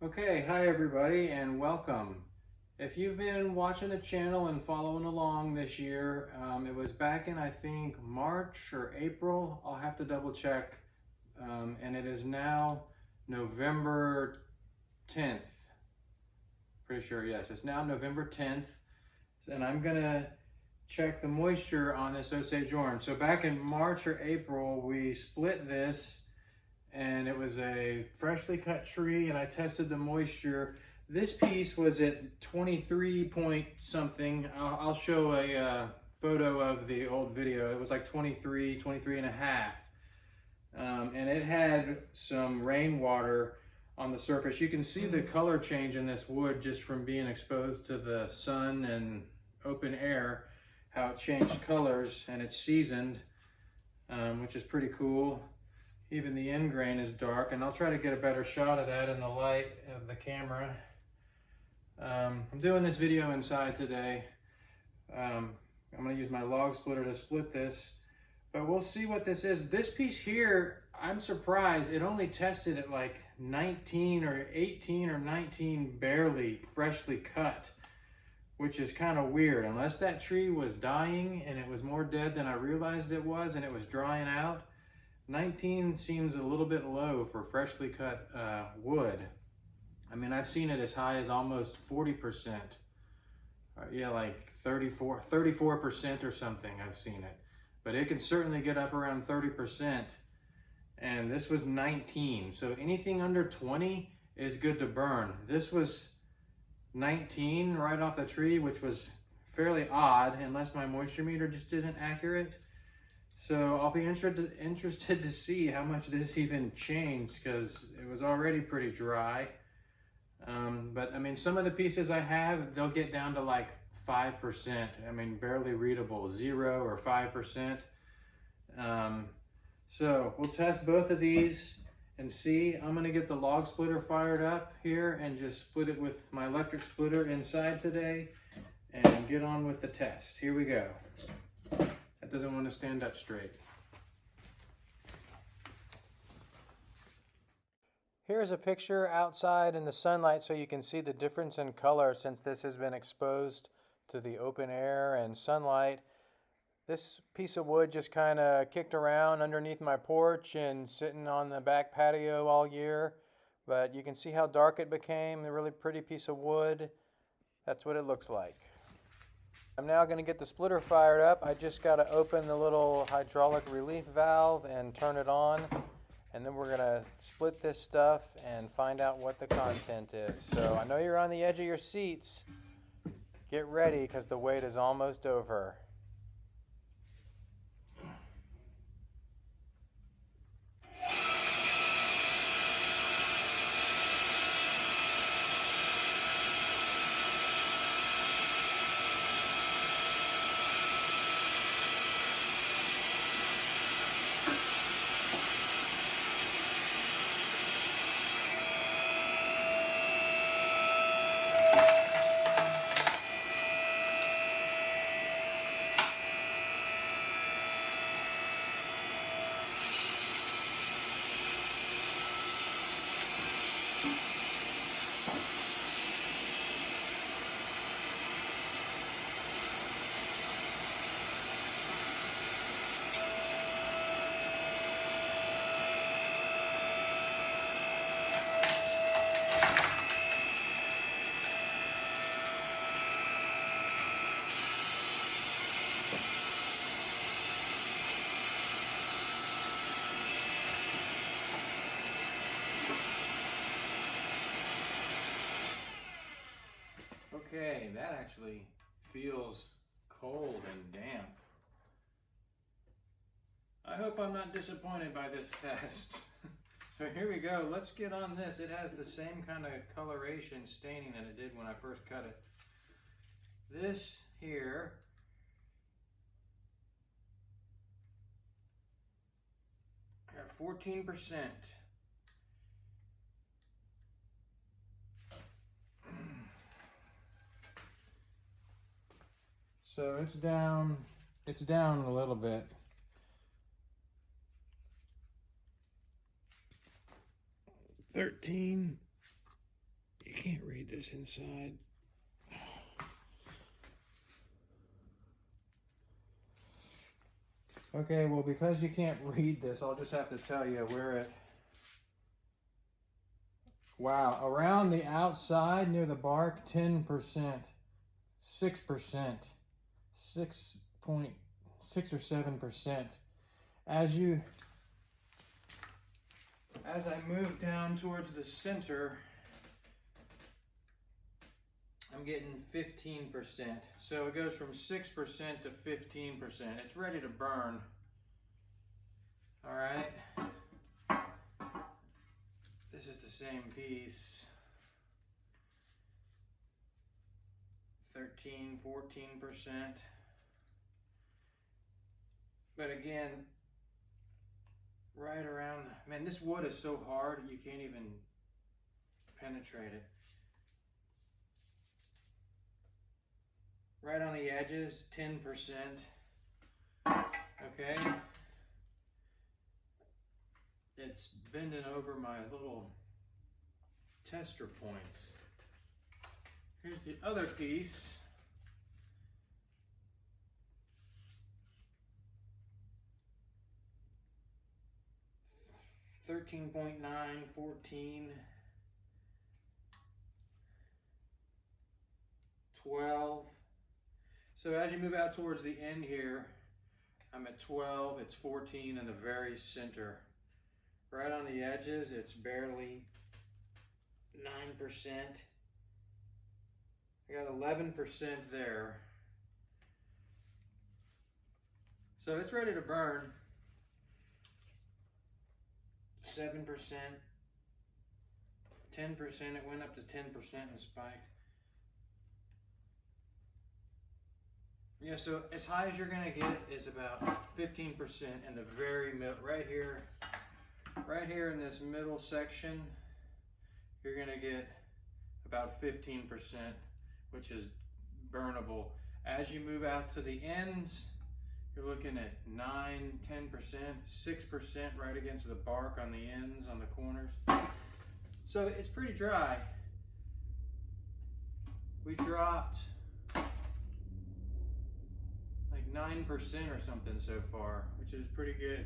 Okay, hi everybody and welcome. If you've been watching the channel and following along this year, it was back in I think March or April, I'll have to double check, and it is now November 10th. Pretty sure, yes, it's now November 10th, and I'm gonna check the moisture on this Osage Orange. So back in March or April, we split this and it was a freshly cut tree and I tested the moisture. This piece was at 23 point something. I'll show a photo of the old video. It was like 23 and a half. And it had some rainwater on the surface. You can see the color change in this wood just from being exposed to the sun and open air, how it changed colors, and it's seasoned, which is pretty cool. Even the end grain is dark, and I'll try to get a better shot of that in the light of the camera. I'm doing this video inside today. I'm going to use my log splitter to split this, but we'll see what this is. This piece here, I'm surprised it only tested at like 19 or 18 or 19 barely freshly cut, which is kind of weird. Unless that tree was dying and it was more dead than I realized it was and it was drying out, 19 seems a little bit low for freshly cut wood. I mean, I've seen it as high as almost 40%. Yeah, like 34% or something I've seen it. But it can certainly get up around 30%. And this was 19. So anything under 20 is good to burn. This was 19 right off the tree, which was fairly odd unless my moisture meter just isn't accurate. So I'll be interested to see how much this even changed, because it was already pretty dry. But I mean, some of the pieces I have, they'll get down to like 5%. I mean, barely readable, 0 or 5%. So we'll test both of these and see. I'm gonna get the log splitter fired up here and just split it with my electric splitter inside today and get on with the test. Here we go. That doesn't want to stand up straight. Here's a picture outside in the sunlight so you can see the difference in color since this has been exposed to the open air and sunlight. This piece of wood just kind of kicked around underneath my porch and sitting on the back patio all year. But you can see how dark it became, a really pretty piece of wood. That's what it looks like. I'm now going to get the splitter fired up. I just got to open the little hydraulic relief valve and turn it on. And then we're going to split this stuff and find out what the content is. So I know you're on the edge of your seats. Get ready because the wait is almost over. Okay, that actually feels cold and damp. I hope I'm not disappointed by this test. So here we go, let's get on this. It has the same kind of coloration staining that it did when I first cut it. This here got 14%. So it's down a little bit. 13, read this inside. Okay, well, because you can't read this, I'll just have to tell you where it... Wow, around the outside near the bark, 10%, 6%, 6.6 or 7%. As I move down towards the center, I'm getting 15%. So it goes from 6% to 15%. It's ready to burn. All right. This is the same piece. 13, 14%. But again, right around, man, this wood is so hard you can't even penetrate it. Right on the edges, 10%. Okay. It's bending over my little tester points. Here's the other piece. $13.9, 14, 12. So as you move out towards the end here, I'm at 12, it's 14 in the very center. Right on the edges, it's barely 9%. I got 11% there. So it's ready to burn. 7%, 10%, it went up to 10% and spiked. Yeah, so as high as you're gonna get is about 15% in the very middle, right here in this middle section, you're gonna get about 15%, which is burnable. As you move out to the ends, you're looking at 9, 10%, 6% right against the bark on the ends, on the corners. So it's pretty dry. We dropped like 9% or something so far, which is pretty good.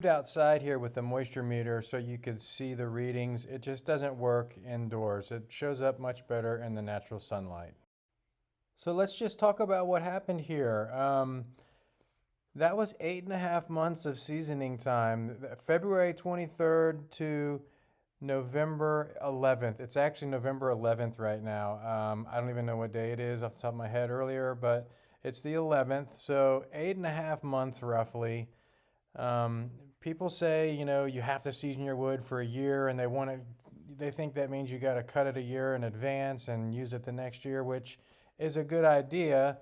Outside here with the moisture meter so you could see the readings. It just doesn't work indoors. It shows up much better in the natural sunlight. So let's just talk about what happened here. That was 8.5 months of seasoning time, February 23rd to November 11th. It's actually November 11th right now. I don't even know what day it is off the top of my head earlier, but it's the 11th. So 8.5 months roughly. People say, you know, you have to season your wood for a year, and they think that means you got to cut it a year in advance and use it the next year, which is a good idea.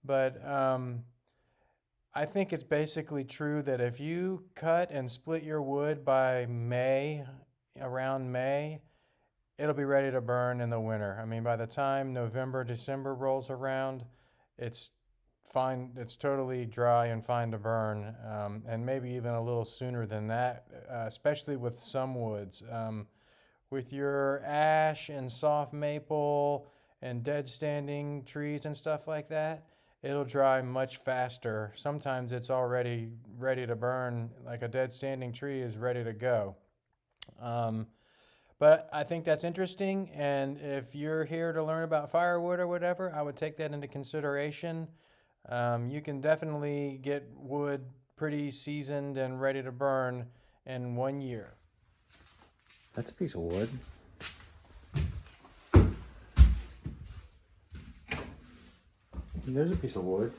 But I think it's basically true that if you cut and split your wood by around May, it'll be ready to burn in the winter. I mean, by the time November, December rolls around, it's fine. It's totally dry and fine to burn, and maybe even a little sooner than that, especially with some woods. With your ash and soft maple and dead standing trees and stuff like that, it'll dry much faster. Sometimes it's already ready to burn, like a dead standing tree is ready to go. But I think that's interesting, and if you're here to learn about firewood or whatever, I would take that into consideration. You can definitely get wood pretty seasoned and ready to burn in 1 year. That's a piece of wood. There's a piece of wood.